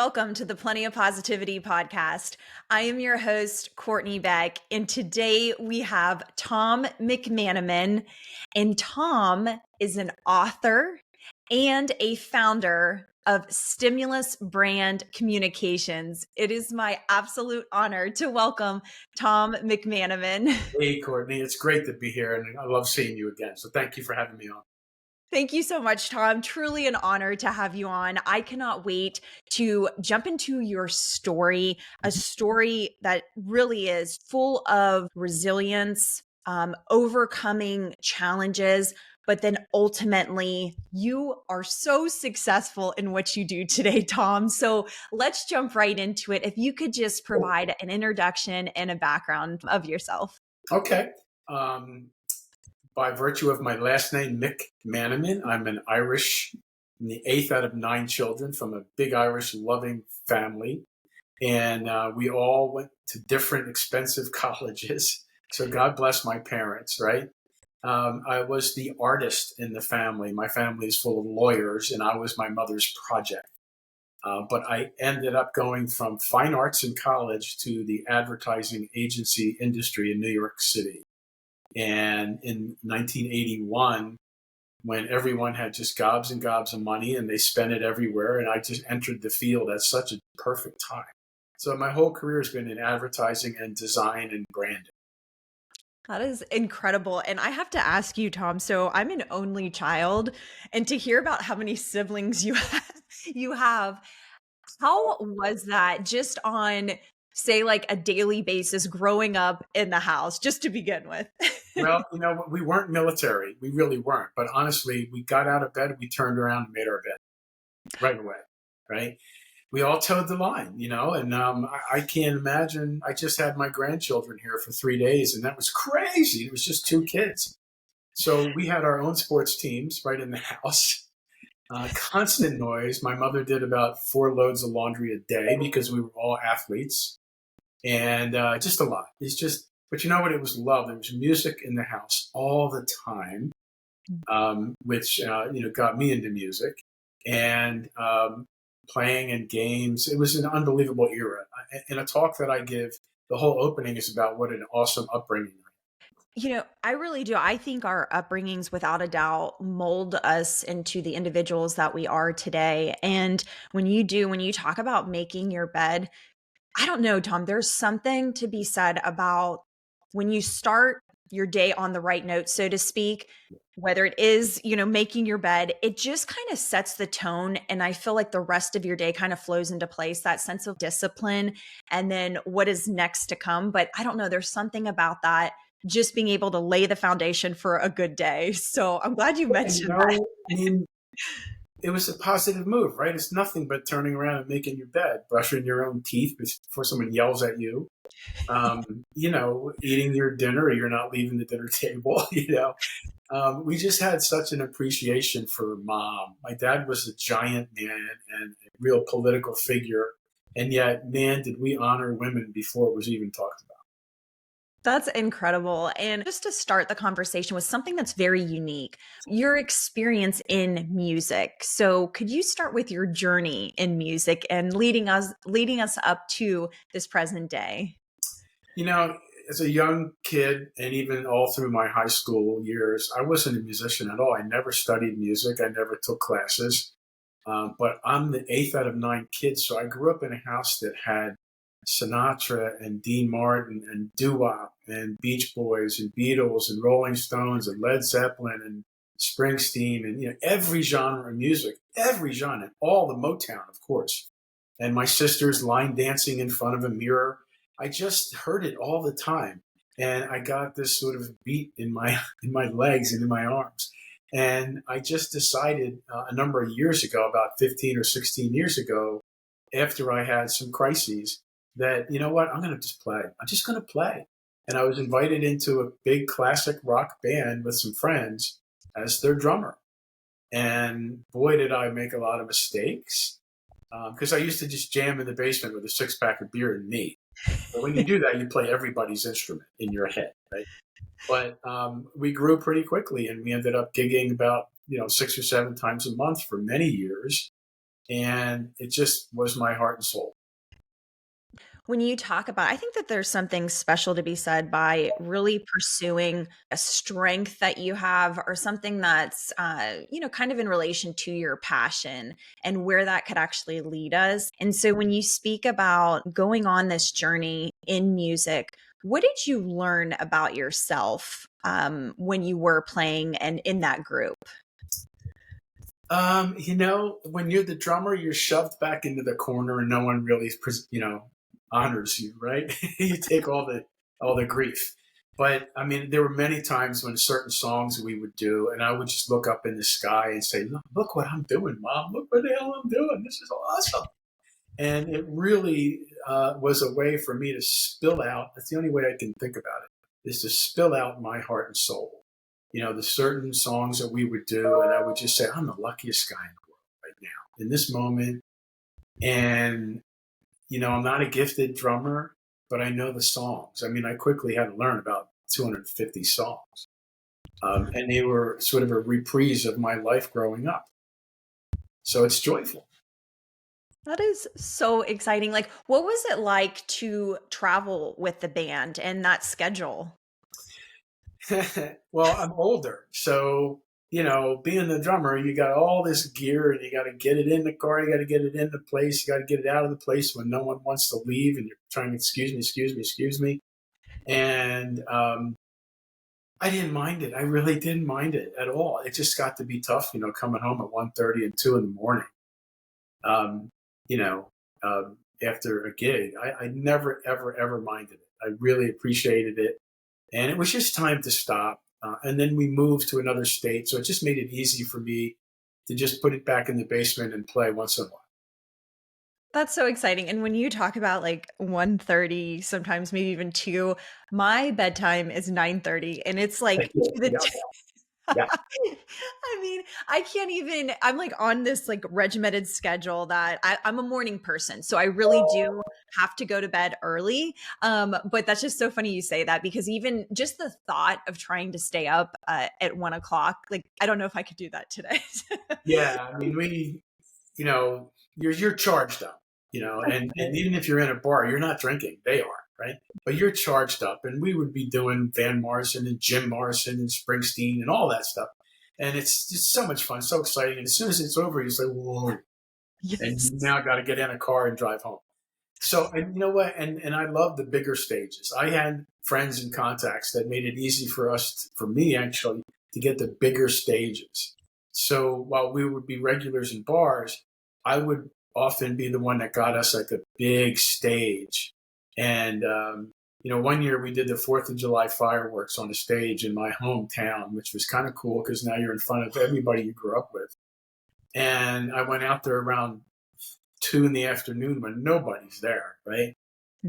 welcome to the Plenty of Positivity podcast. I am your host, Courtney Beck, and today we have Tom McManimon. And Tom is an author and a founder of Stimulus Brand Communications. It is my absolute honor to welcome Tom McManimon. Hey, Courtney, it's great to be here, and I love seeing you again. So thank you for having me on. Thank you so much, Tom. Truly an honor to have you on. I cannot wait to jump into your story, a story that really is full of resilience, overcoming challenges, but then ultimately you are so successful in what you do today, Tom. So let's jump right into it. If you could just provide an introduction and a background of yourself. Okay. By virtue of my last name, McManimon, I'm an Irish, I'm the eighth out of 9 children from a big Irish loving family. And we all went to different expensive colleges. So God bless my parents, right? I was the artist in the family. My family is full of lawyers, and I was my mother's project. But I ended up going from fine arts in college to the advertising agency industry in New York City. And in 1981, when everyone had just gobs and gobs of money and they spent it everywhere, and I just entered the field at such a perfect time. So my whole career has been in advertising and design and branding. That is incredible. And I have to ask you, Tom, so I'm an only child, and to hear about how many siblings you have, how was that just on, say, like a daily basis growing up in the house, just to begin with? Well, we weren't military. We really weren't. But honestly, we got out of bed, we turned around and made our bed right away, right? We all towed the line, and I can't imagine. I just had my grandchildren here for 3 days, and that was crazy. It was just 2 kids. So we had our own sports teams right in the house. Constant noise. My mother did about 4 loads of laundry a day because we were all athletes, and just a lot. But you know what? It was love. There was music in the house all the time, which got me into music and playing and games. It was an unbelievable era. In a talk that I give, the whole opening is about what an awesome upbringing. I really do. I think our upbringings, without a doubt, mold us into the individuals that we are today. And when you talk about making your bed, I don't know, Tom, there's something to be said about when you start your day on the right note, so to speak, whether it is, making your bed, it just kind of sets the tone. And I feel like the rest of your day kind of flows into place, that sense of discipline and then what is next to come. But I don't know, there's something about that, just being able to lay the foundation for a good day. So I'm glad you mentioned that. I mean, it was a positive move, right? It's nothing but turning around and making your bed, brushing your own teeth before someone yells at you. Eating your dinner, or you're not leaving the dinner table. We just had such an appreciation for Mom. My dad was a giant man and a real political figure, and yet, man, did we honor women before it was even talked about. That's incredible. And just to start the conversation with something that's very unique, your experience in music. So could you start with your journey in music and leading us up to this present day? As a young kid, and even all through my high school years, I wasn't a musician at all. I never studied music. I never took classes. But I'm the 8th out of 9 kids. So I grew up in a house that had Sinatra and Dean Martin and doo-wop and Beach Boys and Beatles and Rolling Stones and Led Zeppelin and Springsteen and every genre of music, every genre, all the Motown, of course. And my sisters line dancing in front of a mirror. I just heard it all the time, and I got this sort of beat in my legs and in my arms. And I just decided a number of years ago, about 15 or 16 years ago, after I had some crises, that, you know what, I'm going to just play. I'm just going to play. And I was invited into a big classic rock band with some friends as their drummer. And boy, did I make a lot of mistakes, because I used to just jam in the basement with a 6-pack of beer and me. But when you do that, you play everybody's instrument in your head, right? But we grew pretty quickly, and we ended up gigging about 6 or 7 times a month for many years. and it just was my heart and soul. When you talk about, I think that there's something special to be said by really pursuing a strength that you have or something that's, kind of in relation to your passion and where that could actually lead us. And so when you speak about going on this journey in music, what did you learn about yourself when you were playing and in that group? When you're the drummer, you're shoved back into the corner, and no one really, honors you, right? You take all the grief. But I mean, there were many times when certain songs we would do, and I would just look up in the sky and say, "Look what I'm doing, Mom! Look what the hell I'm doing! This is awesome!" And it really was a way for me to spill out. That's the only way I can think about it, is to spill out my heart and soul. The certain songs that we would do, and I would just say, I'm the luckiest guy in the world right now in this moment. And, I'm not a gifted drummer, but I know the songs. I mean, I quickly had to learn about 250 songs. And they were sort of a reprise of my life growing up. So it's joyful. That is so exciting. Like, what was it like to travel with the band and that schedule? Well, I'm older. So, being the drummer, you got all this gear and you got to get it in the car. You got to get it in the place. You got to get it out of the place when no one wants to leave and you're trying to, excuse me, excuse me, excuse me. And I didn't mind it. I really didn't mind it at all. It just got to be tough, coming home at 1:30 and 2 in the morning, um, you know, after a gig. I never, ever, ever minded it. I really appreciated it. And it was just time to stop. And then we moved to another state. So it just made it easy for me to just put it back in the basement and play once in a while. That's so exciting. And when you talk about like 1:30, sometimes maybe even 2, my bedtime is 9:30 and it's like to the Yeah, yeah, I mean, I can't even I'm like on this like regimented schedule that I'm a morning person. So I really do have to go to bed early. But that's just so funny you say that because even just the thought of trying to stay up at 1 o'clock, like I don't know if I could do that today. yeah. I mean, you're charged up, and even if you're in a bar, you're not drinking. They are, right? But you're charged up, and we would be doing Van Morrison and Jim Morrison and Springsteen and all that stuff, and it's just so much fun, so exciting. And as soon as it's over, you say, "Whoa!" And you Yes. now got to get in a car and drive home. So, and you know what? And I love the bigger stages. I had friends and contacts that made it easy for me actually, to get the bigger stages. So while we would be regulars in bars, I would often be the one that got us like a big stage. And, one year we did the 4th of July fireworks on a stage in my hometown, which was kind of cool because now you're in front of everybody you grew up with. And I went out there around 2 in the afternoon when nobody's there, right?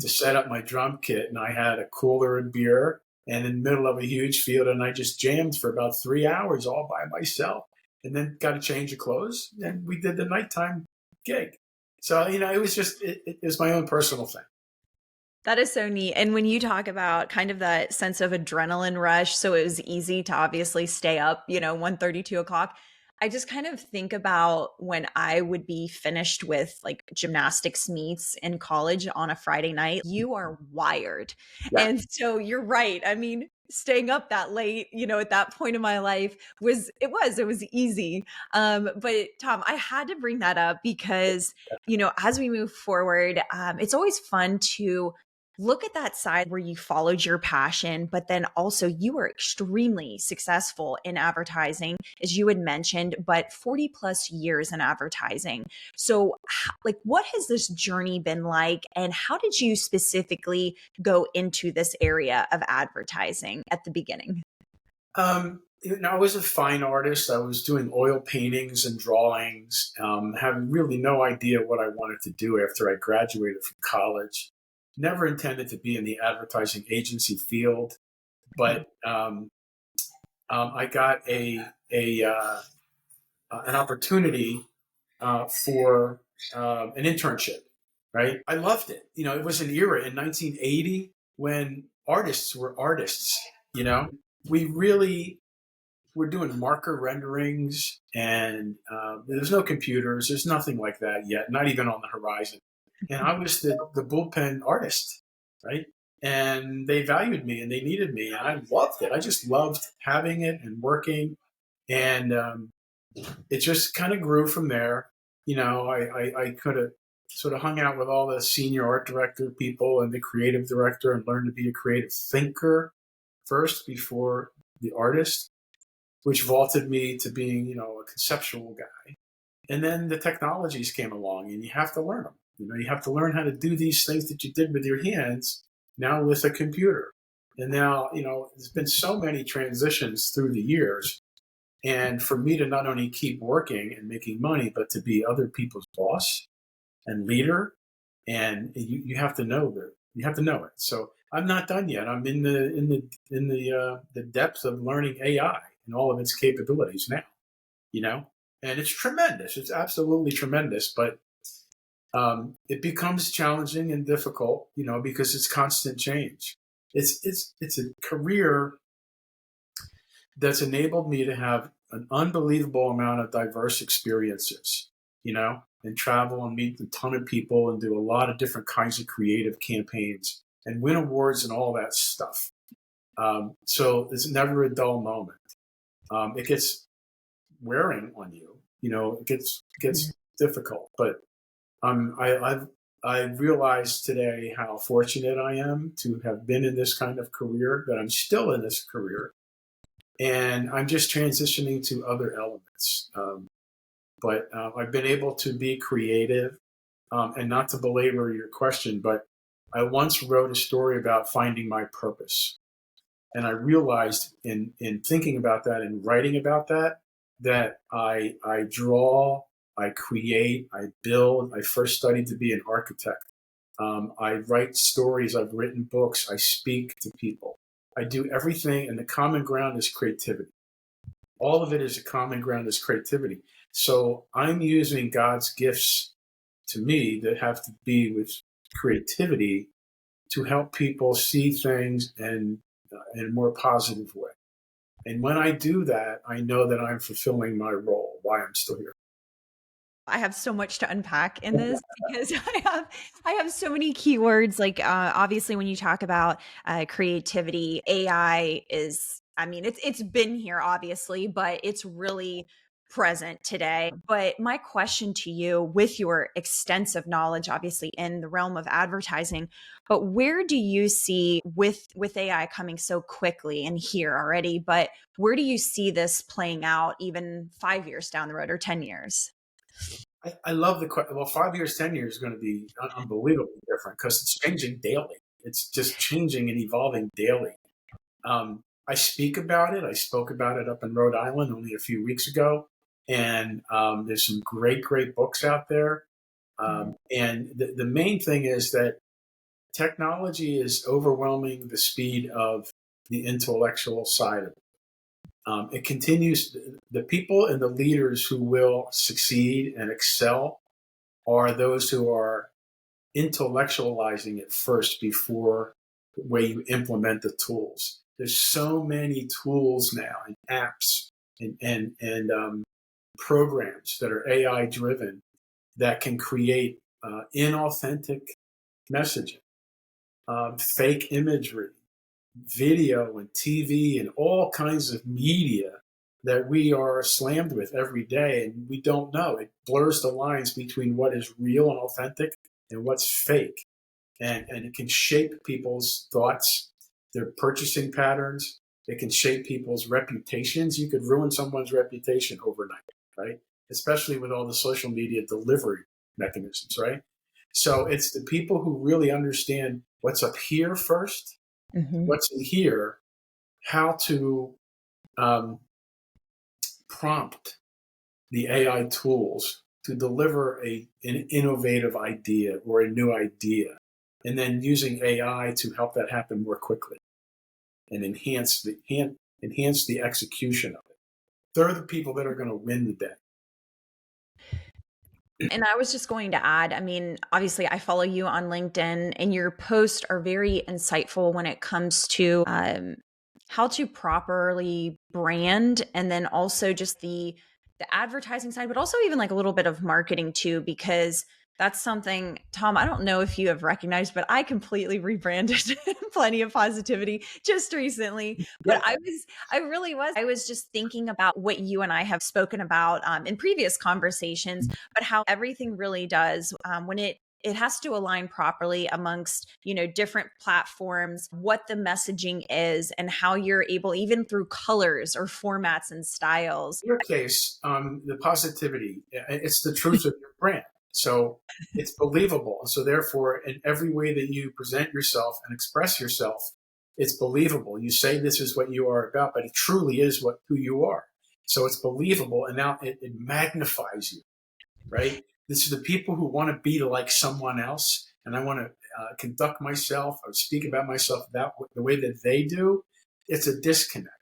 To set up my drum kit. And I had a cooler and beer and in the middle of a huge field. And I just jammed for about 3 hours all by myself and then got a change of clothes. And we did the nighttime gig. So, it was just, it was my own personal thing. That is so neat. And when you talk about kind of that sense of adrenaline rush, so it was easy to obviously stay up, 1:30, 2 o'clock. I just kind of think about when I would be finished with like gymnastics meets in college on a Friday night, you are wired. Yeah. And so you're right. I mean, staying up that late, at that point in my life it was easy. But Tom, I had to bring that up because as we move forward, it's always fun to look at that side where you followed your passion, but then also you were extremely successful in advertising, as you had mentioned, but 40 plus years in advertising. So, like, what has this journey been like? And how did you specifically go into this area of advertising at the beginning? I was a fine artist. I was doing oil paintings and drawings, having really no idea what I wanted to do after I graduated from college. Never intended to be in the advertising agency field, Mhm. but I got an opportunity for an internship. Right, I loved it. It was an era in 1980 when artists were artists. We really we're doing marker renderings, and there's no computers, there's nothing like that yet, not even on the horizon. And I was the bullpen artist, right? And they valued me and they needed me, and I loved it. I just loved having it and working, and it just kind of grew from there. I could have sort of hung out with all the senior art director people and the creative director and learned to be a creative thinker first before the artist, which vaulted me to being, a conceptual guy. And then the technologies came along and you have to learn them. You have to learn how to do these things that you did with your hands now with a computer. And now, there's been so many transitions through the years. And for me to not only keep working and making money, but to be other people's boss and leader, and you have to know that you have to know it. So I'm not done yet. I'm in the depths of learning AI and all of its capabilities now. And it's tremendous. It's absolutely tremendous, but it becomes challenging and difficult, because it's constant change. It's a career that's enabled me to have an unbelievable amount of diverse experiences, and travel and meet a ton of people and do a lot of different kinds of creative campaigns and win awards and all that stuff. So it's never a dull moment. It gets wearing on you, it gets difficult, but I've realized today how fortunate I am to have been in this kind of career, that I'm still in this career, and I'm just transitioning to other elements. But I've been able to be creative, and not to belabor your question, but I once wrote a story about finding my purpose. And I realized in thinking about that and writing about that I draw, I create, I build. I first studied to be an architect. I write stories, I've written books, I speak to people. I do everything, and the common ground is creativity. All of it is a common ground is creativity. So I'm using God's gifts to me that have to be with creativity to help people see things in a more positive way. And when I do that, I know that I'm fulfilling my role, why I'm still here. I have so much to unpack in this because I have so many keywords. Like obviously, when you talk about creativity, AI is. I mean, it's been here obviously, but it's really present today. But my question to you, with your extensive knowledge, obviously in the realm of advertising, but where do you see with AI coming so quickly and here already? But where do you see this playing out even 5 years down the road or 10 years? I love the question. Well, 5 years, 10 years is going to be unbelievably different because it's changing daily. It's just changing and evolving daily. I speak about it. I spoke about it up in Rhode Island only a few weeks ago. And there's some great, great books out there. And the main thing is that technology is overwhelming the speed of the intellectual side of it. It continues, the people and the leaders who will succeed and excel are those who are intellectualizing it first before the way you implement the tools. There's so many tools now and apps and programs that are AI driven that can create inauthentic messaging, fake imagery, video and TV and all kinds of media that we are slammed with every day, and we don't know. It blurs the lines between what is real and authentic and what's fake. And it can shape people's thoughts, their purchasing patterns. It can shape people's reputations. You could ruin someone's reputation overnight, right? Especially with all the social media delivery mechanisms, right? So it's the people who really understand what's up here first, Mhm. what's in here, how to um, prompt the AI tools to deliver an innovative idea or a new idea, and then using AI to help that happen more quickly and enhance the execution of it. They're the people that are going to win the day. And I was just going to add, I mean, obviously, I follow you on LinkedIn, and your posts are very insightful when it comes to how to properly brand, and then also just the advertising side, but also even like a little bit of marketing too, because that's something, Tom, I don't know if you have recognized, but I completely rebranded Plenty of Positivity just recently. But Yeah, I was just thinking about what you and I have spoken about in previous conversations, but how everything really does when it has to align properly amongst, different platforms, what the messaging is, and how you're able, even through colors or formats and styles. in your case, the positivity, it's the truth of your brand. So it's believable. So therefore, in every way that you present yourself and express yourself, it's believable. You say this is what you are about, but it truly is who you are. So it's believable, and now it magnifies you, right? This is the people who want to be like someone else, and I want to conduct myself or speak about myself the way that they do. It's a disconnect.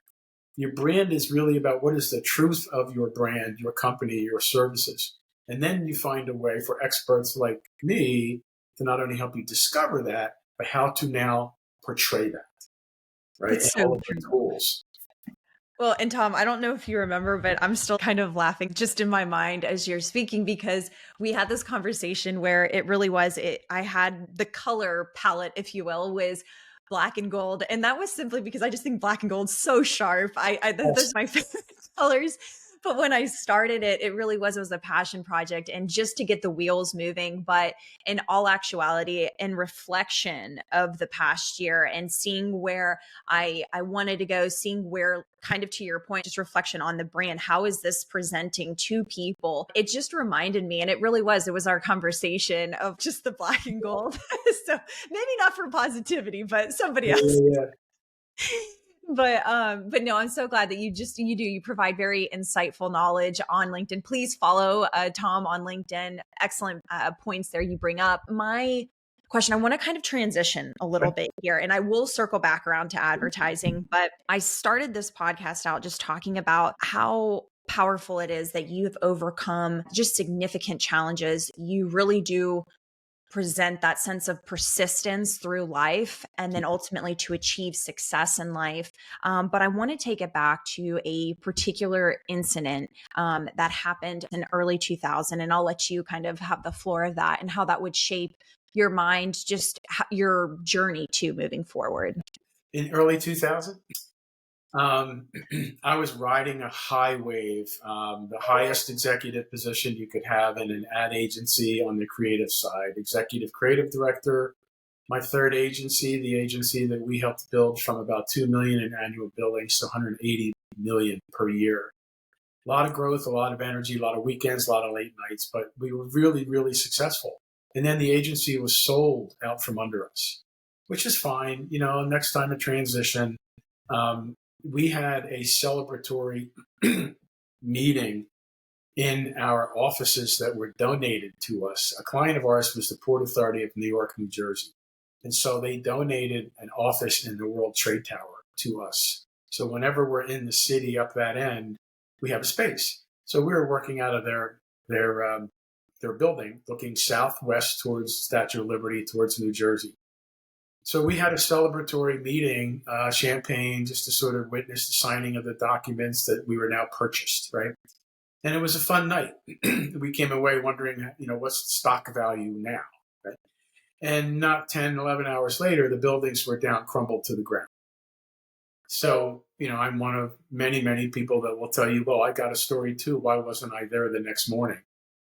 Your brand is really about what is the truth of your brand, your company, your services. And then you find a way for experts like me to not only help you discover that, but how to now portray that, right? And That's so all of the true. tools. Well, and Tom, I don't know if you remember, but I'm still kind of laughing just in my mind as you're speaking, because we had this conversation where it really was I had the color palette, if you will, was black and gold. And that was simply because I just think black and gold's so sharp. Yes. Those are my favorite colors. But when I started it, it was a passion project and just to get the wheels moving. But in all actuality, in reflection of the past year and seeing where I wanted to go, seeing where, kind of to your point, just reflection on the brand. How is this presenting to people? It just reminded me, and it was our conversation of just the black and gold. So maybe not for positivity, but somebody Yeah, else. yeah, But no, I'm so glad that you provide very insightful knowledge on LinkedIn. Please follow Tom on LinkedIn. Excellent points there you bring up. My question, I want to kind of transition a yeah. little bit here, and I will circle back around to advertising, but I started this podcast out just talking about how powerful it is that you've overcome just significant challenges. You really do present that sense of persistence through life and then ultimately to achieve success in life. But I want to take it back to a particular incident that happened in early 2000. And I'll let you kind of have the floor of that and how that would shape your mind, just your journey to moving forward. In early 2000, Um, I was riding a high wave, the highest executive position you could have in an ad agency on the creative side, executive creative director. My third agency, the agency that we helped build from about 2 million in annual billings to 180 million per year. A lot of growth, a lot of energy, a lot of weekends, a lot of late nights, but we were really, really successful. And then the agency was sold out from under us, which is fine. Next time a transition, um, we had a celebratory meeting in our offices that were donated to us. A client of ours was the Port Authority of New York, New Jersey. And so they donated an office in the World Trade Tower to us. So whenever we're in the city up that end, we have a space. So we were working out of their building, looking southwest towards Statue of Liberty, towards New Jersey. So we had a celebratory meeting, champagne, just to sort of witness the signing of the documents that we were now purchased, right? And it was a fun night. We came away wondering, what's the stock value now, right? And not 10, 11 hours later, the buildings were down, crumbled to the ground. So, I'm one of many, many people that will tell you, well, I got a story too. Why wasn't I there the next morning?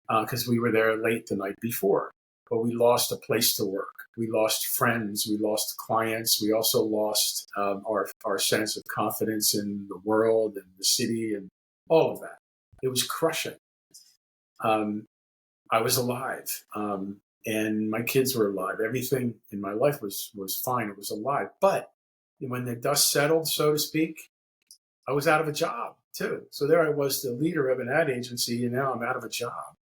Because we were there late the night before. But we lost a place to work. We lost friends. We lost clients. We also lost our sense of confidence in the world and the city and all of that. It was crushing. Um, I was alive, and my kids were alive. Everything in my life was fine. It was alive. But when the dust settled, so to speak, I was out of a job too. So there I was, the leader of an ad agency, and now I'm out of a job.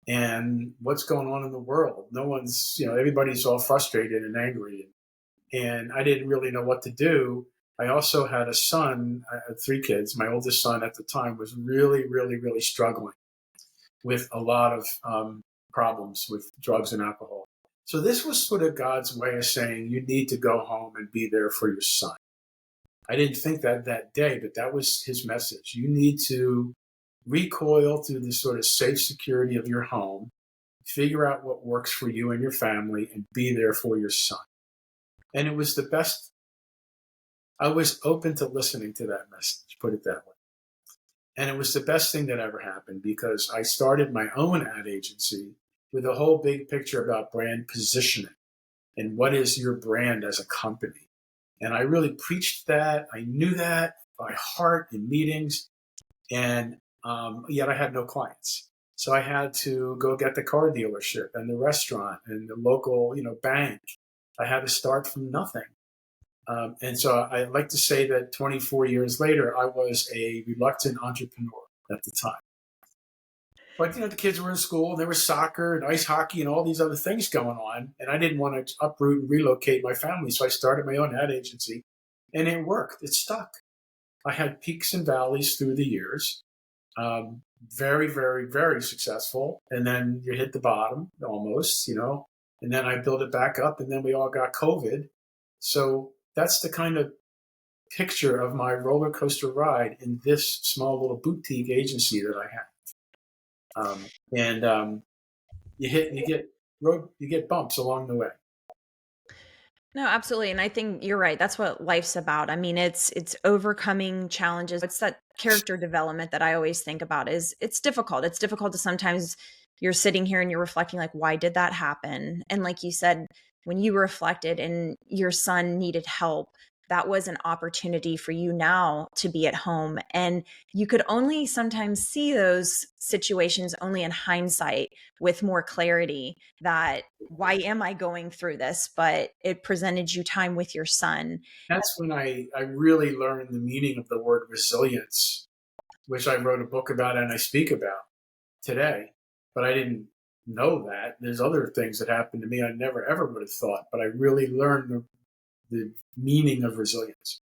And what's going on in the world? No one's, everybody's all frustrated and angry. And I didn't really know what to do. I also had a son, I had three kids. My oldest son at the time was really, really, really struggling with a lot of problems with drugs and alcohol. So this was sort of God's way of saying, you need to go home and be there for your son. I didn't think that day, but that was his message. You need to recoil through the sort of safe security of your home, figure out what works for you and your family, and be there for your son. And it was the best. I was open to listening to that message, put it that way. And it was the best thing that ever happened because I started my own ad agency with a whole big picture about brand positioning and what is your brand as a company. And I really preached that. I knew that by heart in meetings, and yet I had no clients. So I had to go get the car dealership and the restaurant and the local, bank. I had to start from nothing. And so I like to say that 24 years later, I was a reluctant entrepreneur at the time. But the kids were in school, and there was soccer and ice hockey and all these other things going on, and I didn't want to uproot and relocate my family, so I started my own ad agency, and it worked. It stuck. I had peaks and valleys through the years, very, very, very successful, and then you hit the bottom almost, and then I built it back up, and then we all got COVID. So that's the kind of picture of my roller coaster ride in this small little boutique agency that I have. And you get bumps along the way. No, absolutely. And I think you're right. That's what life's about. I mean, it's overcoming challenges. It's that character development that I always think about is it's difficult. It's difficult to sometimes you're sitting here and you're reflecting like, why did that happen? And like you said, when you reflected and your son needed help, that was an opportunity for you now to be at home. And you could only sometimes see those situations only in hindsight with more clarity that why am I going through this? But it presented you time with your son. That's when I really learned the meaning of the word resilience, which I wrote a book about and I speak about today. But I didn't know that. There's other things that happened to me I never ever would have thought, but I really learned the meaning of resilience.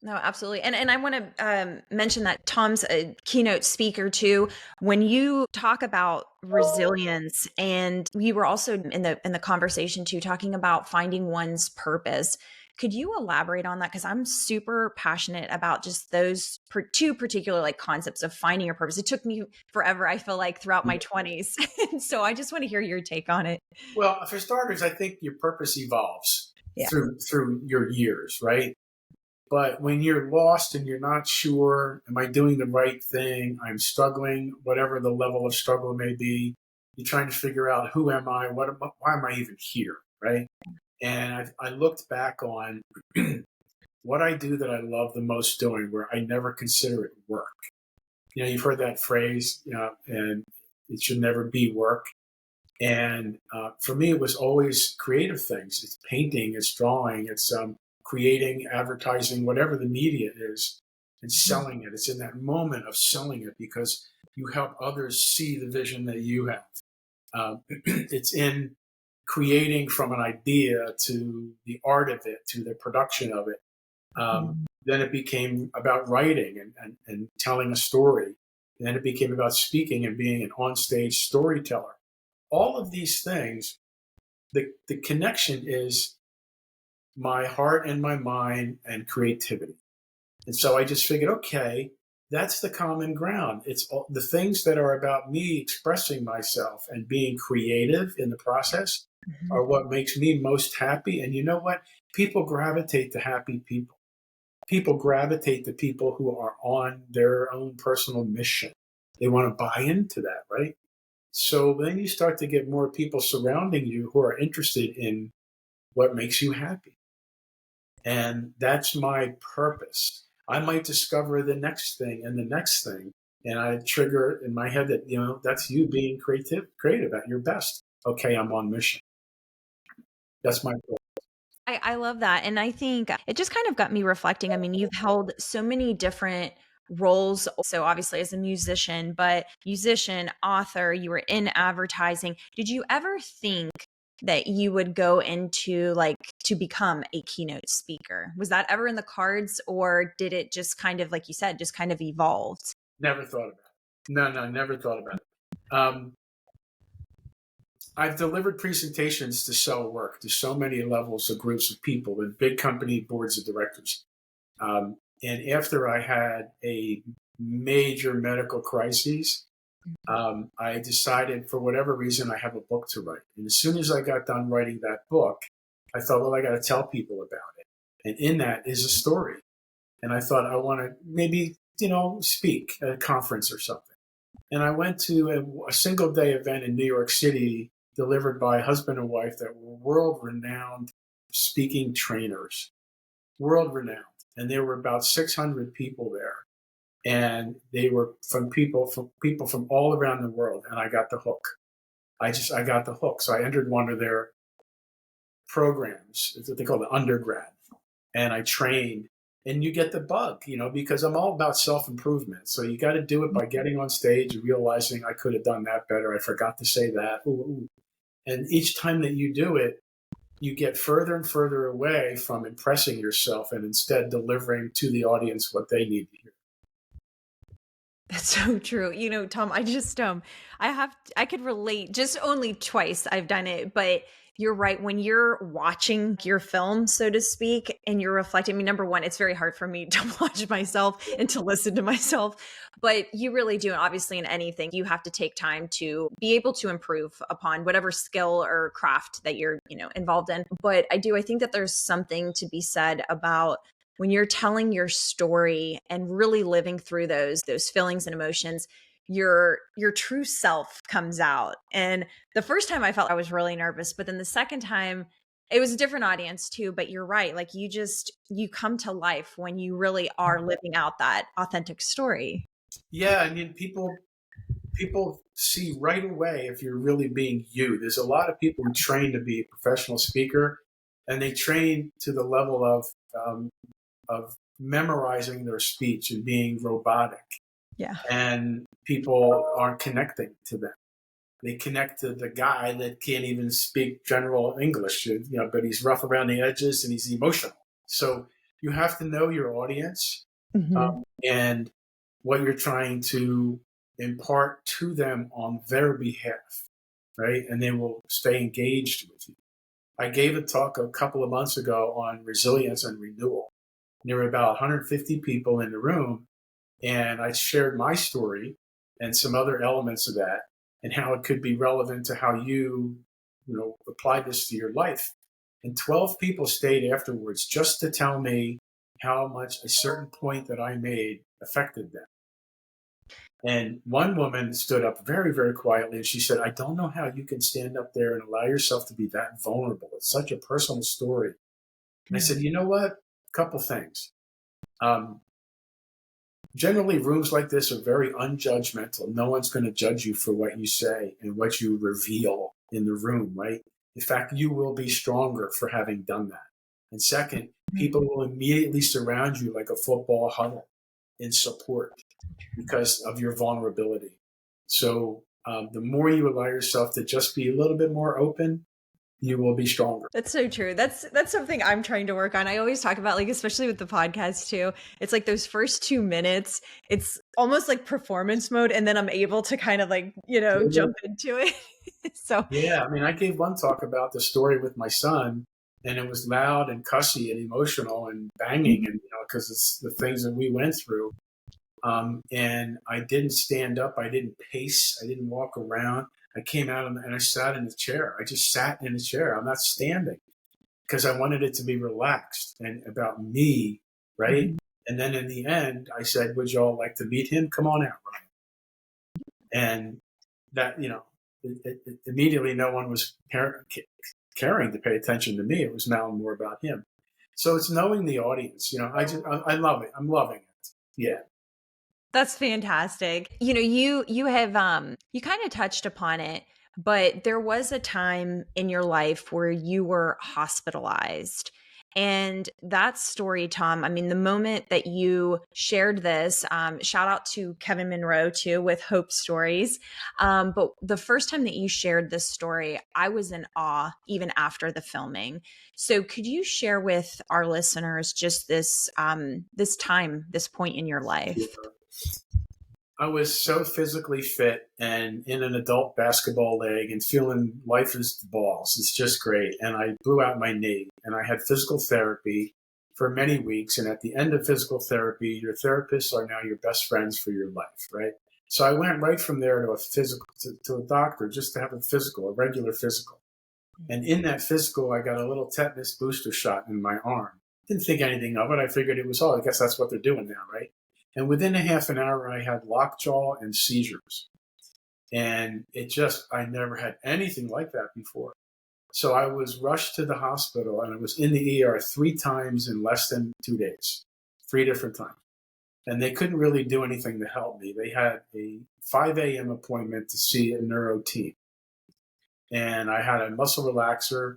No, absolutely. And I want to mention that Tom's a keynote speaker too. When you talk about resilience, and we were also in the conversation too, talking about finding one's purpose. Could you elaborate on that? Because I'm super passionate about just those two particular like concepts of finding your purpose. It took me forever, I feel like, throughout my 20s. And so I just want to hear your take on it. Well, for starters, I think your purpose evolves Yeah. through your years, right? But when you're lost and you're not sure, am I doing the right thing? I'm struggling, whatever the level of struggle may be. You're trying to figure out who am I? Why am I even here? Right? And I looked back on what I do that I love the most doing, where I never consider it work. You've heard that phrase, and it should never be work. And for me, it was always creative things. It's painting, it's drawing, it's creating, advertising, whatever the media is, and selling it. It's in that moment of selling it because you help others see the vision that you have. It's in creating from an idea to the art of it, to the production of it. Then it became about writing and telling a story. And then it became about speaking and being an onstage storyteller. All of these things, the connection is my heart and my mind and creativity. And so I just figured, okay, that's the common ground. It's all, the things that are about me expressing myself and being creative in the process are what makes me most happy. And you know what? People gravitate to happy people. People gravitate to people who are on their own personal mission. They want to buy into that, right? So then you start to get more people surrounding you who are interested in what makes you happy. And that's my purpose. I might discover the next thing and the next thing. And I trigger in my head that, that's you being creative at your best. Okay, I'm on mission. That's my goal. I love that. And I think it just kind of got me reflecting. I mean, you've held so many different roles. So obviously as a musician, but musician, author, you were in advertising. Did you ever think that you would go into like to become a keynote speaker? Was that ever in the cards, or did it just kind of, like you said, just kind of evolved? Never thought about it. No, never thought about it. I've delivered presentations to sell work to so many levels of groups of people with big company boards of directors. And after I had a major medical crisis, I decided for whatever reason I have a book to write. And as soon as I got done writing that book, I thought, well, I got to tell people about it. And in that is a story. And I thought I want to maybe, speak at a conference or something. And I went to a single day event in New York City delivered by a husband and wife that were world renowned speaking trainers, world renowned. And there were about 600 people there. And they were from people from all around the world. And I got the hook. I got the hook. So I entered one of their programs. It's what they call the undergrad. And I trained. And you get the bug, because I'm all about self-improvement. So you got to do it by getting on stage and realizing I could have done that better. I forgot to say that. Ooh, ooh. And each time that you do it, you get further and further away from impressing yourself and instead delivering to the audience what they need to hear. That's so true. Tom, I could relate. Just only twice I've done it, but you're right. When you're watching your film, so to speak, and you're reflecting, I mean, number one, it's very hard for me to watch myself and to listen to myself, but you really do. And obviously in anything, you have to take time to be able to improve upon whatever skill or craft that you're, involved in. But I think that there's something to be said about when you're telling your story and really living through those feelings and emotions, your true self comes out. And the first time I felt I was really nervous, but then the second time it was a different audience too. But you're right. Like you come to life when you really are living out that authentic story. Yeah, I mean, people see right away if you're really being you. There's a lot of people who train to be a professional speaker, and they train to the level of memorizing their speech and being robotic. Yeah. And people aren't connecting to them. They connect to the guy that can't even speak general English, but he's rough around the edges and he's emotional. So you have to know your audience and what you're trying to impart to them on their behalf, right? And they will stay engaged with you. I gave a talk a couple of months ago on resilience and renewal. There were about 150 people in the room, and I shared my story and some other elements of that and how it could be relevant to how you apply this to your life. And 12 people stayed afterwards just to tell me how much a certain point that I made affected them. And one woman stood up very, very quietly and she said, I don't know how you can stand up there and allow yourself to be that vulnerable. It's such a personal story. And I said, you know what? A couple things. Generally, rooms like this are very unjudgmental. No one's going to judge you for what you say and what you reveal in the room, right? In fact, you will be stronger for having done that. And second, people will immediately surround you like a football huddle in support because of your vulnerability. So the more you allow yourself to just be a little bit more open, you will be stronger. That's so true. That's something I'm trying to work on. I always talk about, like, especially with the podcast too, it's like those first 2 minutes, it's almost like performance mode. And then I'm able to kind of like, jump into it. So yeah, I mean, I gave one talk about the story with my son, and it was loud and cussy and emotional and banging, and because it's the things that we went through. And I didn't stand up, I didn't pace, I didn't walk around. I came out and I sat in the chair. I just sat in the chair. I'm not standing because I wanted it to be relaxed and about me, right? And then in the end, I said, would you all like to meet him? Come on out, Ryan. And that, immediately no one was caring to pay attention to me. It was now more about him. So it's knowing the audience. I love it. I'm loving it. Yeah. that's fantastic. You have you kind of touched upon it, but there was a time in your life where you were hospitalized. And that story, Tom, I mean, the moment that you shared this, shout out to Kevin Monroe too with Hope Stories. But the first time that you shared this story, I was in awe even after the filming. So could you share with our listeners just this this point in your life? I was so physically fit and in an adult basketball league and feeling life is the balls. It's just great. And I blew out my knee and I had physical therapy for many weeks. And at the end of physical therapy, your therapists are now your best friends for your life, right? So I went right from there to a physical, to a doctor just to have a physical, a regular physical. And in that physical, I got a little tetanus booster shot in my arm. Didn't think anything of it. I figured it was, oh, I guess that's what they're doing now, right? And within a half an hour, I had lockjaw and seizures. And I never had anything like that before. So I was rushed to the hospital and I was in the ER 3 times in less than 2 days, 3 different times. And they couldn't really do anything to help me. They had a 5 a.m. appointment to see a neuro team. And I had a muscle relaxer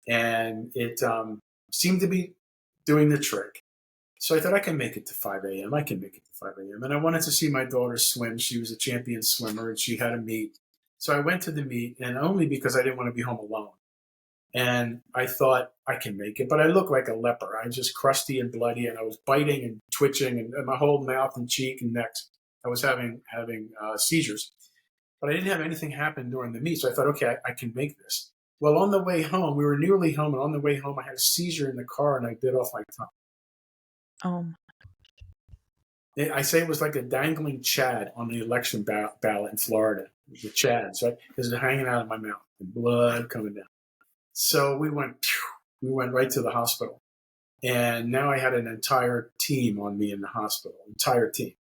and it seemed to be doing the trick. So I thought I can make it to 5 a.m. I can make it to 5 a.m. And I wanted to see my daughter swim. She was a champion swimmer and she had a meet. So I went to the meet, and only because I didn't want to be home alone. And I thought I can make it, but I looked like a leper. I was just crusty and bloody, and I was biting and twitching, and my whole mouth and cheek and neck, I was having seizures. But I didn't have anything happen during the meet, so I thought, okay, I can make this. Well, on the way home, we were nearly home, and on the way home, I had a seizure in the car, and I bit off my tongue. Oh, I say it was like a dangling Chad on the election ballot in Florida, the Chads, right? Because they're hanging out of my mouth and blood coming down. So we went right to the hospital. And now I had an entire team on me in the hospital, entire team.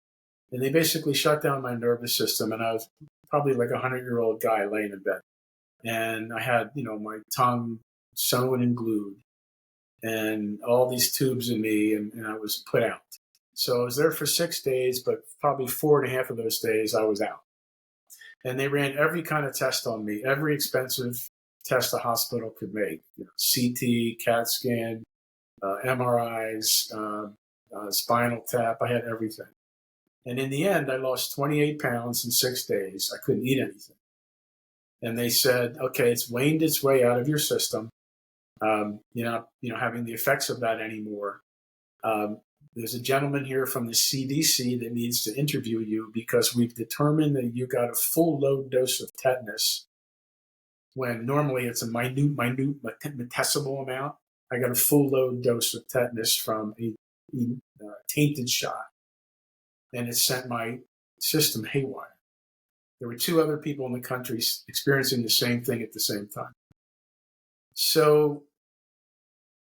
And they basically shut down my nervous system. And I was probably like a 100-year-old guy laying in bed. And I had, my tongue sewn and glued and all these tubes in me, and I was put out. So I was there for 6 days, but probably 4.5 of those days I was out. And they ran every kind of test on me, every expensive test a hospital could make, CT, CAT scan, MRIs, spinal tap. I had everything. And in the end, I lost 28 pounds in 6 days. I couldn't eat anything. And they said, okay, it's waned its way out of your system. You're not, having the effects of that anymore. There's a gentleman here from the CDC that needs to interview you because we've determined that you got a full load dose of tetanus when normally it's a minute metessimal amount. I got a full load dose of tetanus from a tainted shot, and it sent my system haywire. There were 2 other people in the country experiencing the same thing at the same time. So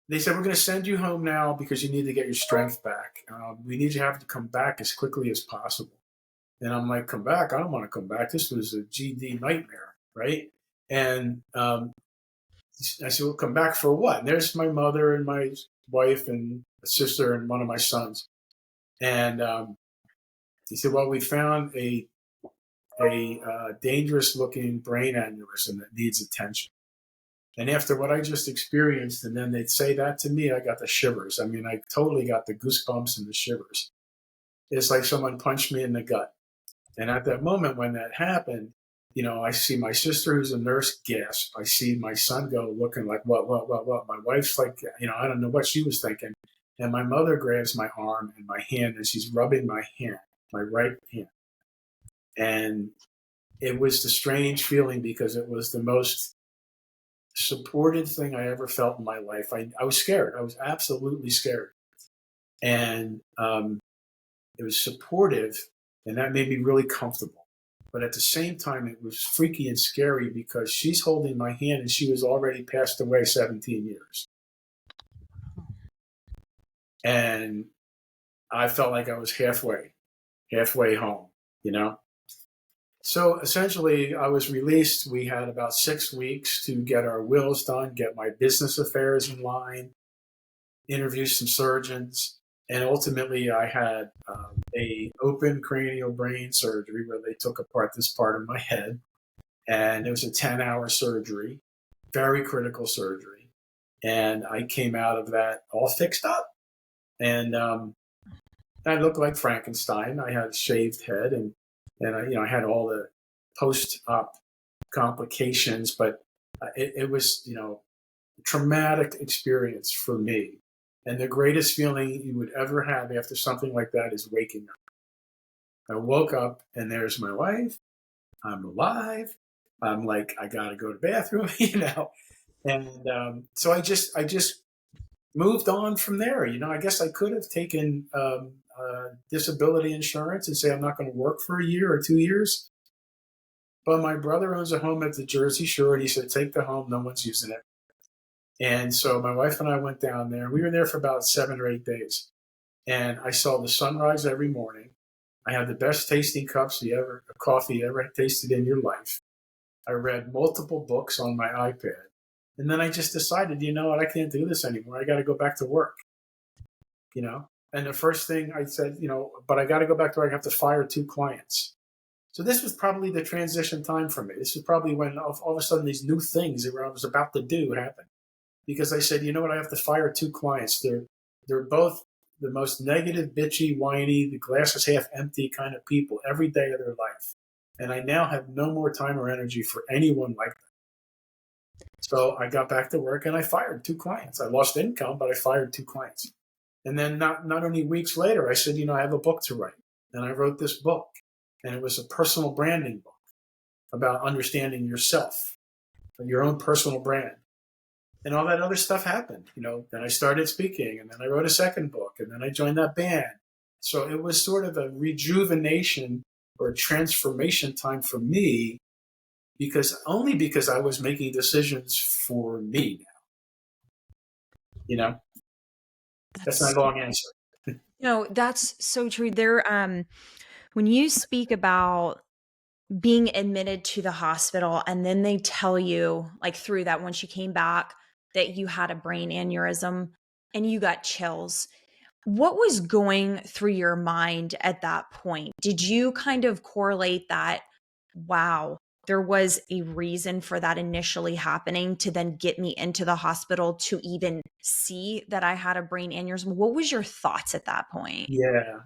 they said, we're going to send you home now because you need to get your strength back. We need you to have to come back as quickly as possible. And I'm like, come back? I don't want to come back. This was a GD nightmare, right? And I said, well, come back for what? And there's my mother and my wife and a sister and one of my sons. And he said, well, we found a dangerous looking brain aneurysm that needs attention. And after what I just experienced, and then they'd say that to me, I got the shivers. I mean, I totally got the goosebumps and the shivers. It's like someone punched me in the gut. And at that moment when that happened, I see my sister, who's a nurse, gasp. I see my son go looking like, what? My wife's like, I don't know what she was thinking. And my mother grabs my arm and my hand, and she's rubbing my hand, my right hand. And it was the strange feeling because it was the most supported thing I ever felt in my life. I was scared. I was absolutely scared. And it was supportive, and that made me really comfortable. But at the same time, it was freaky and scary because she's holding my hand and she was already passed away 17 years. And I felt like I was halfway home, So essentially, I was released. We had about 6 weeks to get our wills done, get my business affairs in line, interview some surgeons. And ultimately, I had a open cranial brain surgery where they took apart this part of my head. And it was a 10-hour surgery, very critical surgery. And I came out of that all fixed up. And I looked like Frankenstein. I had a shaved head, and I had all the post-op complications. But it was, a traumatic experience for me. And the greatest feeling you would ever have after something like that is waking up. I woke up and there's my wife. I'm alive. I'm like, I got to go to the bathroom, And so I just moved on from there. I guess I could have taken disability insurance and say I'm not going to work for a year or 2 years. But my brother owns a home at the Jersey Shore, and he said, take the home, no one's using it. And so my wife and I went down there. We were there for about 7 or 8 days. And I saw the sunrise every morning. I had the best tasting cups of coffee you ever tasted in your life. I read multiple books on my iPad. And then I just decided, you know what, I can't do this anymore. I got to go back to work, And the first thing I said, but I got to go back to work. I have to fire 2 clients. So this was probably the transition time for me. This was probably when all of a sudden these new things that I was about to do happened. Because I said, you know what, I have to fire 2 clients. They're both the most negative, bitchy, whiny, the glass is half empty kind of people every day of their life. And I now have no more time or energy for anyone like that. So I got back to work and I fired 2 clients. I lost income, but I fired 2 clients. And then not only weeks later, I said, I have a book to write. And I wrote this book. And it was a personal branding book about understanding yourself, your own personal brand. And all that other stuff happened. Then I started speaking, and then I wrote a second book, and then I joined that band. So it was sort of a rejuvenation or a transformation time for me, because I was making decisions for me now. That's my That's long answer. No, that's so true. When you speak about being admitted to the hospital and then they tell you, like through that, once you came back, that you had a brain aneurysm and you got chills, what was going through your mind at that point? Did you kind of correlate that, wow, there was a reason for that initially happening to then get me into the hospital to even see that I had a brain aneurysm? What was your thoughts at that point? Yeah.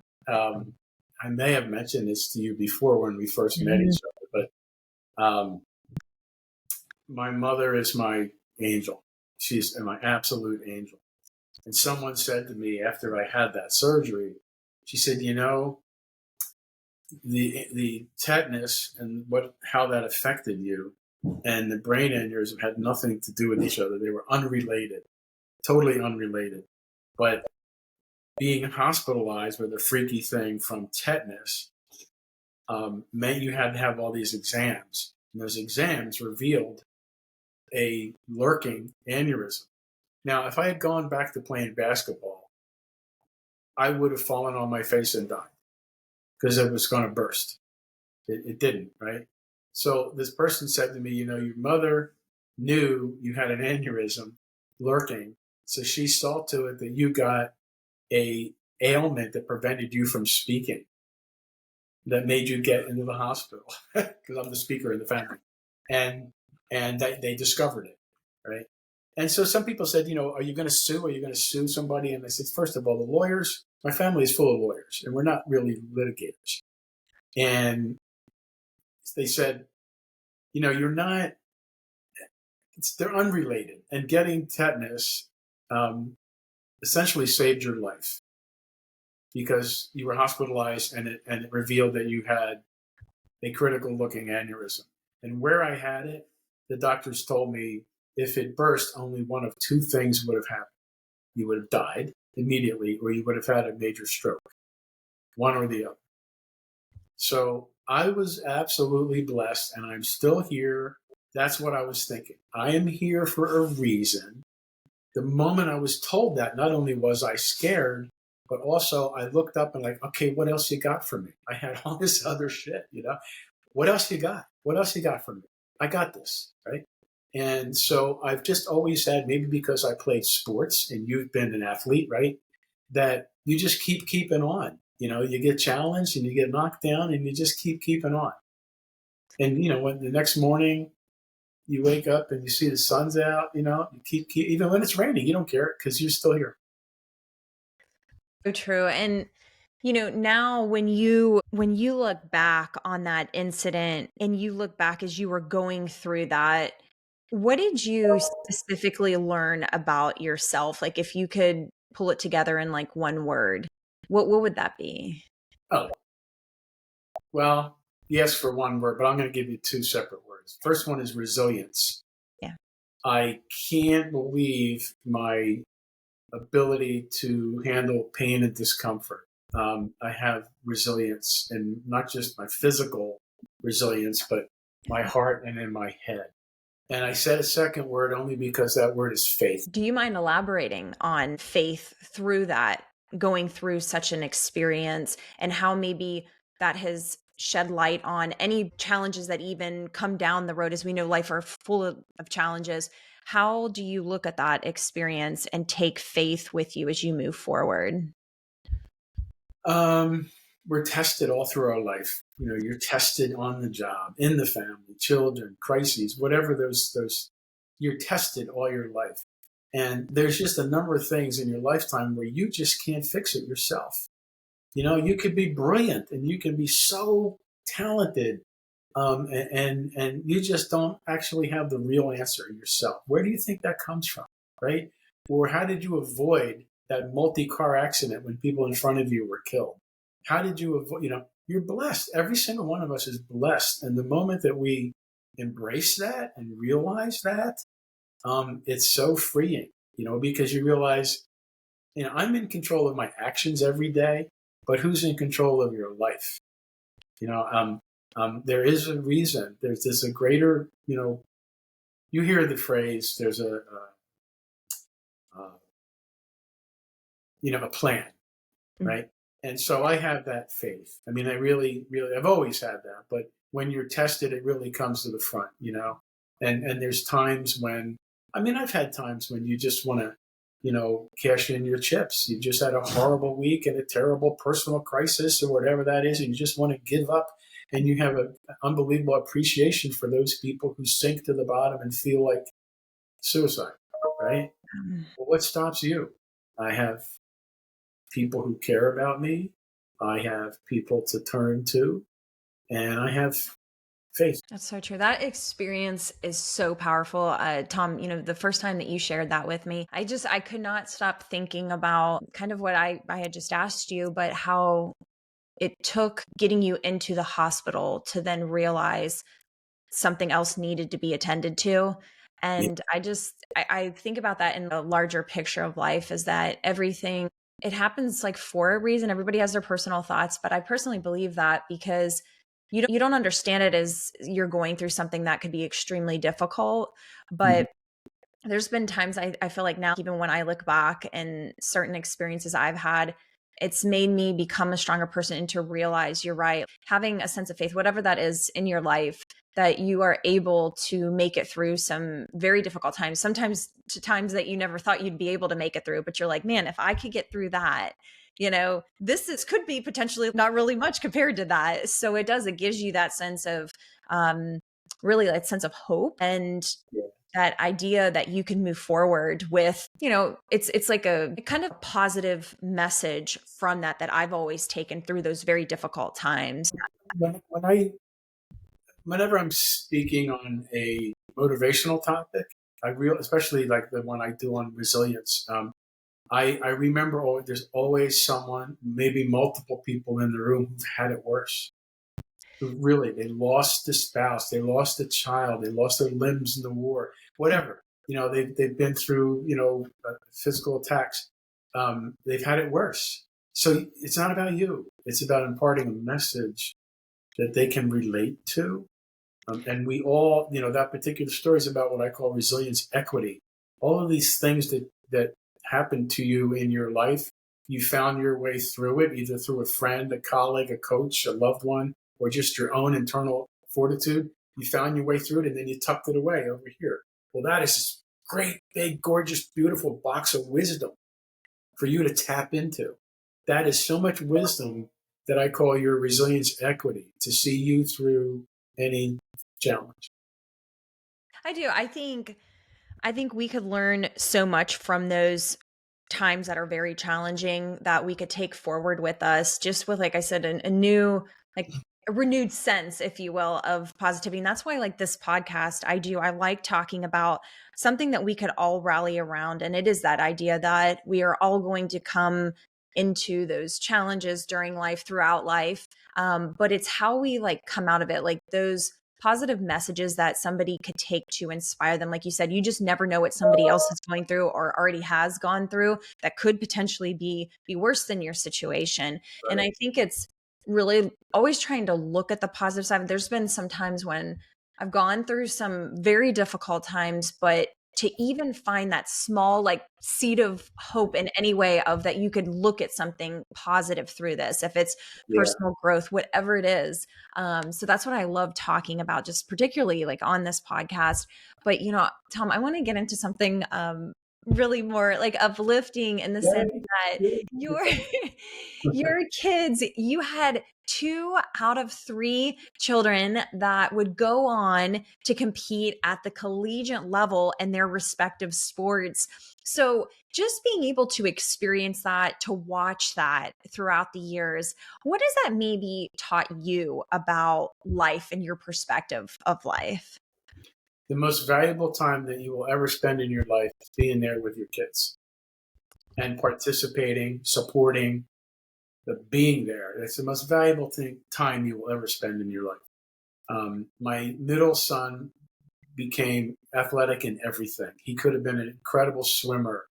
I may have mentioned this to you before when we first met each other, but my mother is my angel. She's my absolute angel. And someone said to me after I had that surgery, she said, the tetanus and how that affected you and the brain aneurysm had nothing to do with each other. They were unrelated, totally unrelated. But being hospitalized with a freaky thing from tetanus meant you had to have all these exams. And those exams revealed a lurking aneurysm. Now, if I had gone back to playing basketball, I would have fallen on my face and died because it was going to burst. It didn't, right? So this person said to me, your mother knew you had an aneurysm lurking. So she saw to it that you got a ailment that prevented you from speaking, that made you get into the hospital because I'm the speaker in the family. And they discovered it, right? And so some people said, are you going to sue? Are you going to sue somebody? And I said, first of all, the lawyers, my family is full of lawyers, and we're not really litigators. And they said, you're not, they're unrelated. And getting tetanus essentially saved your life because you were hospitalized and it revealed that you had a critical looking aneurysm. And where I had it, the doctors told me if it burst, only one of 2 things would have happened. You would have died immediately, or you would have had a major stroke, one or the other. So I was absolutely blessed, and I'm still here. That's what I was thinking. I am here for a reason. The moment I was told that, not only was I scared, but also I looked up and like, okay, what else you got for me? I had all this other shit, What else you got? What else you got for me? I got this, right? And so I've just always had, maybe because I played sports and you've been an athlete, right? That you just keeping on. You get challenged and you get knocked down and you just keeping on. And, when the next morning you wake up and you see the sun's out, you keep even when it's raining, you don't care because you're still here. So true. And now when you look back on that incident and you look back as you were going through that, what did you specifically learn about yourself? Like if you could pull it together in like one word, what would that be? Oh, well, yes, for one word, but I'm going to give you 2 separate words. First one is resilience. Yeah. I can't believe my ability to handle pain and discomfort. I have resilience, and not just my physical resilience, but my heart and in my head. And I said a second word only because that word is faith. Do you mind elaborating on faith through that, going through such an experience, and how maybe that has shed light on any challenges that even come down the road? As we know, life are full of challenges. How do you look at that experience and take faith with you as you move forward? Um, we're tested all through our life. You know, you're tested on the job, in the family, children, crises, whatever those you're tested all your life. And there's just a number of things in your lifetime where you just can't fix it yourself. You know, you could be brilliant and you can be so talented, and you just don't actually have the real answer yourself. Where do you think that comes from, right? Or how did you avoid that multi-car accident when people in front of you were killed? How did you avoid? You know, you're blessed. Every single one of us is blessed, and the moment that we embrace that and realize that, it's so freeing. You know, because you realize, you know, I'm in control of my actions every day, but who's in control of your life? You know, there is a reason. There's a greater, you know, you hear the phrase, there's a you know, a plan, Mm. right? And so I have that faith. I mean, I really, really, I've always had that. But when you're tested, it really comes to the front, you know. And there's times when, I mean, I've had times when you just want to, you know, cash in your chips. You just had a horrible week and a terrible personal crisis or whatever that is, and you just want to give up. And you have an unbelievable appreciation for those people who sink to the bottom and feel like suicide, right? Um, Well, what stops you? I have people who care about me. I have people to turn to, and I have faith. That's so true. That experience is so powerful. Tom, the first time that you shared that with me, I could not stop thinking about kind of what I had just asked you, but how it took getting you into the hospital to then realize something else needed to be attended to. Yeah. And I think about that in the larger picture of life, is that everything, it happens like for a reason. Everybody has their personal thoughts, but I personally believe that because you don't understand it as you're going through something that could be extremely difficult. Mhm. But there's been times I feel like now, even when I look back and certain experiences I've had, it's made me become a stronger person and to realize you're right. Having a sense of faith, whatever that is in your life, that you are able to make it through some very difficult times, sometimes to times that you never thought you'd be able to make it through. But you're like, man, if I could get through that, this could be potentially not really much compared to that. So it gives you that sense of, really that sense of hope, and Yeah. that idea that you can move forward with, it's like a kind of positive message from that I've always taken through those very difficult times. When I, whenever I'm speaking on a motivational topic, especially like the one I do on resilience. I remember there's always someone, maybe multiple people in the room who've had it worse. Who really, they lost a spouse, they lost a child, they lost their limbs in the war, whatever. You know, they've been through, you know, physical attacks. They've had it worse. So it's not about you. It's about imparting a message that they can relate to. And we all, you know, that particular story is about what I call resilience equity. All of these things that happened to you in your life, you found your way through it, either through a friend, a colleague, a coach, a loved one, or just your own internal fortitude. You found your way through it, and then you tucked it away over here. Well, that is this great, big, gorgeous, beautiful box of wisdom for you to tap into. That is so much wisdom that I call your resilience equity, to see you through any challenge. I do. I think we could learn so much from those times that are very challenging, that we could take forward with us, just with, like I said, a new, like a renewed sense, if you will, of positivity. And that's why, like this podcast, I like talking about something that we could all rally around. And it is that idea that we are all going to come into those challenges during life, throughout life. But it's how we like come out of it, like those positive messages that somebody could take to inspire them. Like you said, you just never know what somebody else is going through or already has gone through that could potentially be worse than your situation. And Right. I think it's really always trying to look at the positive side. There's been some times when I've gone through some very difficult times, but to even find that small like seed of hope in any way of that you could look at something positive through this, if it's Yeah. personal growth, whatever it is. So that's what I love talking about, just particularly like on this podcast. But Tom, I want to get into something really more like uplifting in the sense that your your kids, you had 2 out of 3 children that would go on to compete at the collegiate level in their respective sports. So just being able to experience that, to watch that throughout the years, what has that maybe taught you about life and your perspective of life? The most valuable time that you will ever spend in your life is being there with your kids and participating, supporting, the being there. It's the most valuable time you will ever spend in your life. My middle son became athletic in everything. He could have been an incredible swimmer,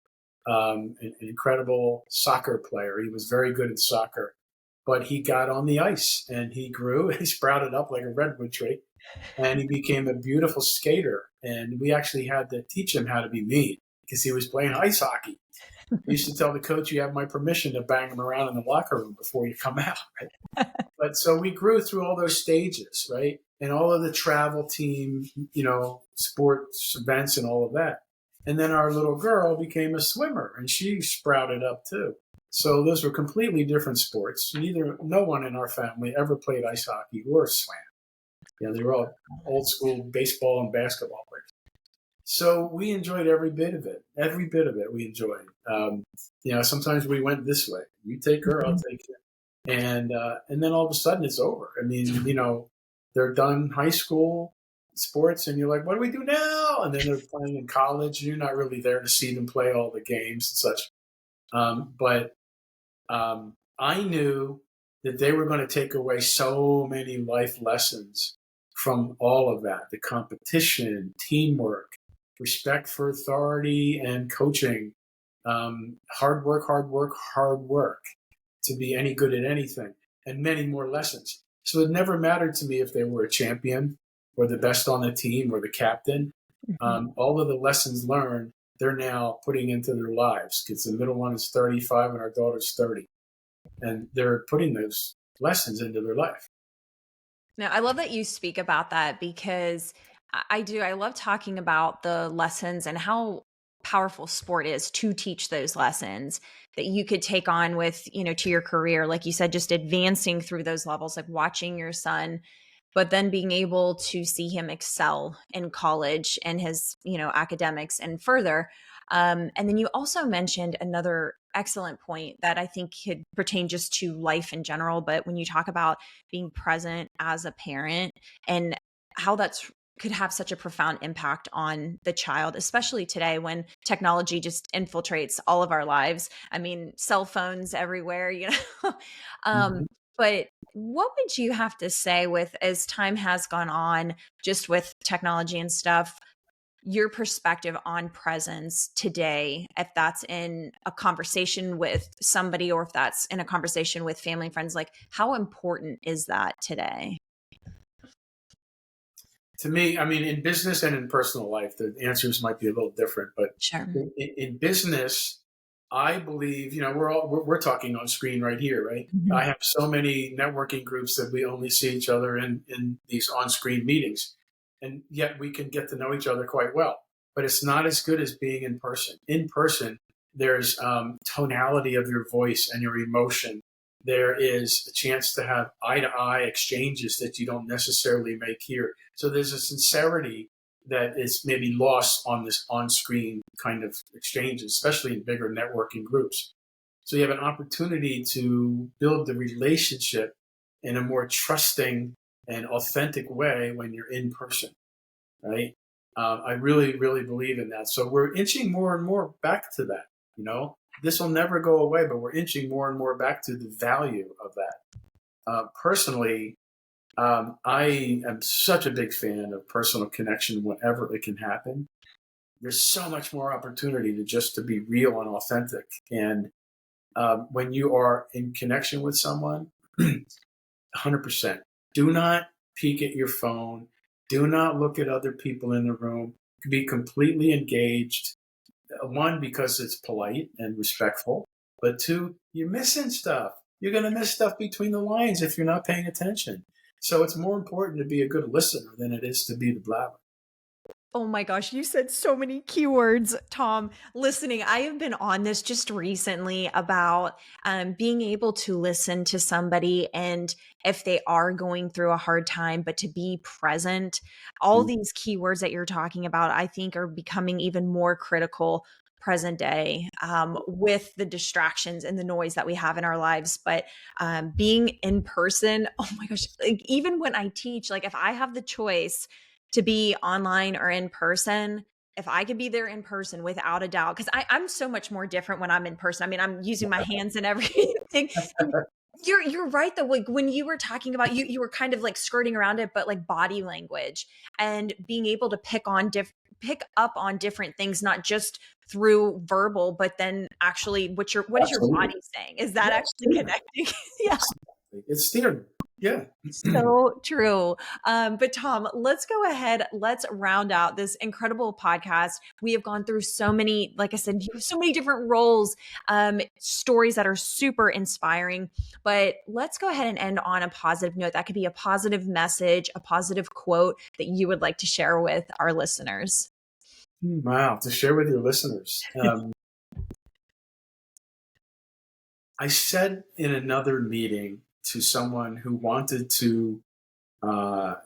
an incredible soccer player. He was very good at soccer, but he got on the ice and he grew. He sprouted up like a redwood tree, and he became a beautiful skater. And we actually had to teach him how to be mean because he was playing ice hockey. I used to tell the coach, "You have my permission to bang him around in the locker room before you come out." Right? But so we grew through all those stages, right? And all of the travel team, sports events and all of that. And then our little girl became a swimmer and she sprouted up too. So those were completely different sports. No one in our family ever played ice hockey or swam. They were all old school baseball and basketball players. So we enjoyed every bit of it. Every bit of it we enjoyed. Sometimes we went this way. You take her, I'll take you. And then all of a sudden it's over. I mean, they're done high school sports, and you're like, what do we do now? And then they're playing in college. You're not really there to see them play all the games and such. But I knew that they were going to take away so many life lessons from all of that: the competition, teamwork, respect for authority and coaching, hard work, hard work, hard work to be any good at anything, and many more lessons. So it never mattered to me if they were a champion or the best on the team or the captain. Mhm. All of the lessons learned, they're now putting into their lives, because the middle one is 35 and our daughter's 30. And they're putting those lessons into their life. No, I love that you speak about that because I do. I love talking about the lessons and how powerful sport is to teach those lessons that you could take on with, to your career. Like you said, just advancing through those levels, like watching your son, but then being able to see him excel in college and his, academics and further. And then you also mentioned another excellent point that I think could pertain just to life in general. But when you talk about being present as a parent and how that's could have such a profound impact on the child, especially today when technology just infiltrates all of our lives. I mean, cell phones everywhere, um, Mm-hmm. but what would you have to say with as time has gone on, just with technology and stuff, your perspective on presence today, if that's in a conversation with somebody or if that's in a conversation with family and friends, like how important is that today? To me, I mean, in business and in personal life, the answers might be a little different. But Sure. in business, I believe, we're talking on screen right here, right? I Mhm. have so many networking groups that we only see each other in these on-screen meetings, and yet we can get to know each other quite well. But it's not as good as being in person. In person, there's tonality of your voice and your emotion. There is a chance to have eye-to-eye exchanges that you don't necessarily make here. So there's a sincerity that is maybe lost on this on-screen kind of exchange, especially in bigger networking groups. So you have an opportunity to build the relationship in a more trusting and authentic way when you're in person, right? I really, really believe in that. So we're inching more and more back to that. This will never go away, but we're inching more and more back to the value of that. Personally, I am such a big fan of personal connection whenever it can happen. There's so much more opportunity to just to be real and authentic. And when you are in connection with someone, 100%. Do not peek at your phone. Do not look at other people in the room. Be completely engaged. One, because it's polite and respectful, but two, you're missing stuff. You're going to miss stuff between the lines if you're not paying attention. So it's more important to be a good listener than it is to be the blabber. Oh my gosh, you said so many keywords, Tom. Listening, I have been on this just recently about being able to listen to somebody and if they are going through a hard time, but to be present. All Mm. these keywords that you're talking about, I think, are becoming even more critical present day with the distractions and the noise that we have in our lives. But being in person, oh my gosh, like even when I teach, like if I have the choice to be online or in person, if I could be there in person without a doubt, because I'm so much more different when I'm in person. I mean, I'm using my hands and everything. You're right though. Like when you were talking about you were kind of like skirting around it, but like body language and being able to pick up on different things, not just through verbal, but then actually what is your Absolutely. body saying? Is that Yeah, actually connecting? Yeah. absolutely. It's theater. Yeah. So true. But Tom, let's go ahead. Let's round out this incredible podcast. We have gone through so many, like I said, you have so many different roles, stories that are super inspiring. But let's go ahead and end on a positive note. That could be a positive message, a positive quote that you would like to share with our listeners. Wow. To share with your listeners. I said in another meeting to someone who wanted to,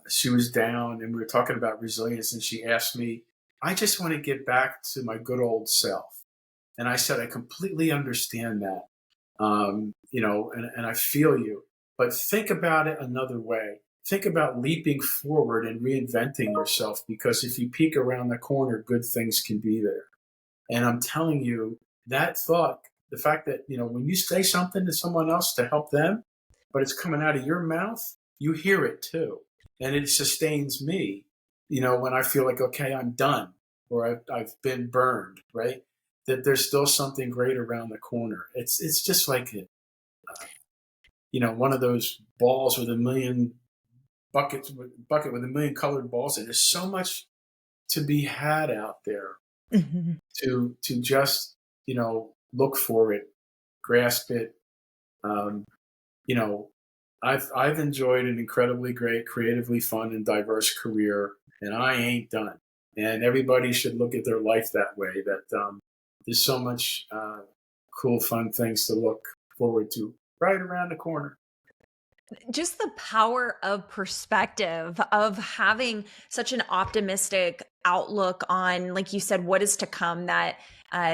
she was down and we were talking about resilience, and she asked me, I just want to get back to my good old self. And I said, I completely understand that. And I feel you. But think about it another way. Think about leaping forward and reinventing yourself, because if you peek around the corner, good things can be there. And I'm telling you, that thought, the fact that, when you say something to someone else to help them, but it's coming out of your mouth, you hear it too. And it sustains me, when I feel like, okay, I'm done, or I've been burned, right? That there's still something great around the corner. It's just like, one of those balls with a million bucket with a million colored balls. And there's so much to be had out there Mhm. to just look for it, grasp it. Um, you know, I've enjoyed an incredibly great, creatively fun, and diverse career, and I ain't done. And everybody should look at their life that way. That there's so much cool, fun things to look forward to right around the corner. Just the power of perspective of having such an optimistic outlook on, like you said, what is to come, that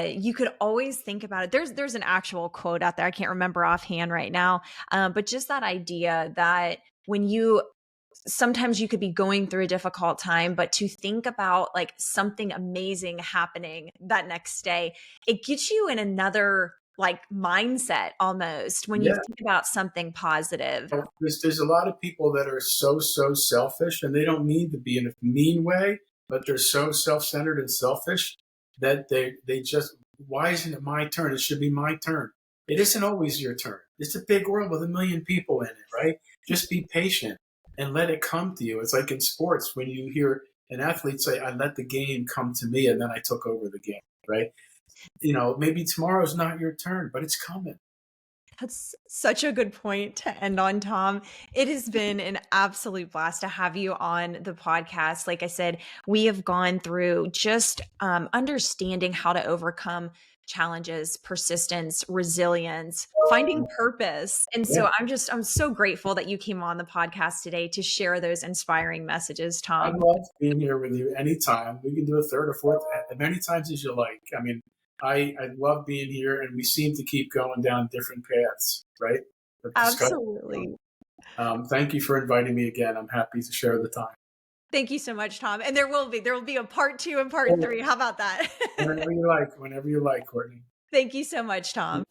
you could always think about it. There's an actual quote out there. I can't remember offhand right now. But just that idea that when you sometimes you could be going through a difficult time, but to think about like something amazing happening that next day, it gets you in another like mindset almost when you Yeah. think about something positive. There's a lot of people that are so selfish, and they don't mean to be in a mean way, but they're so self-centered and selfish that they just, why isn't it my turn? It should be my turn. It isn't always your turn. It's a big world with a million people in it, right? Just be patient and let it come to you. It's like in sports when you hear an athlete say, I let the game come to me and then I took over the game, right? Maybe tomorrow's not your turn, but it's coming. That's such a good point to end on, Tom. It has been an absolute blast to have you on the podcast. Like I said, we have gone through just understanding how to overcome challenges, persistence, resilience, finding purpose. And Yeah. so I'm so grateful that you came on the podcast today to share those inspiring messages, I Tom. love being here with you anytime. We can do a third or fourth, as many times as you like. I mean, I love being here, and we seem to keep going down different paths, right? Of discussion. Absolutely. Thank you for inviting me again. I'm happy to share the time. Thank you so much, Tom. And there will be a part two and part three. How about that? Whenever you like, Courtney. Thank you so much, Tom.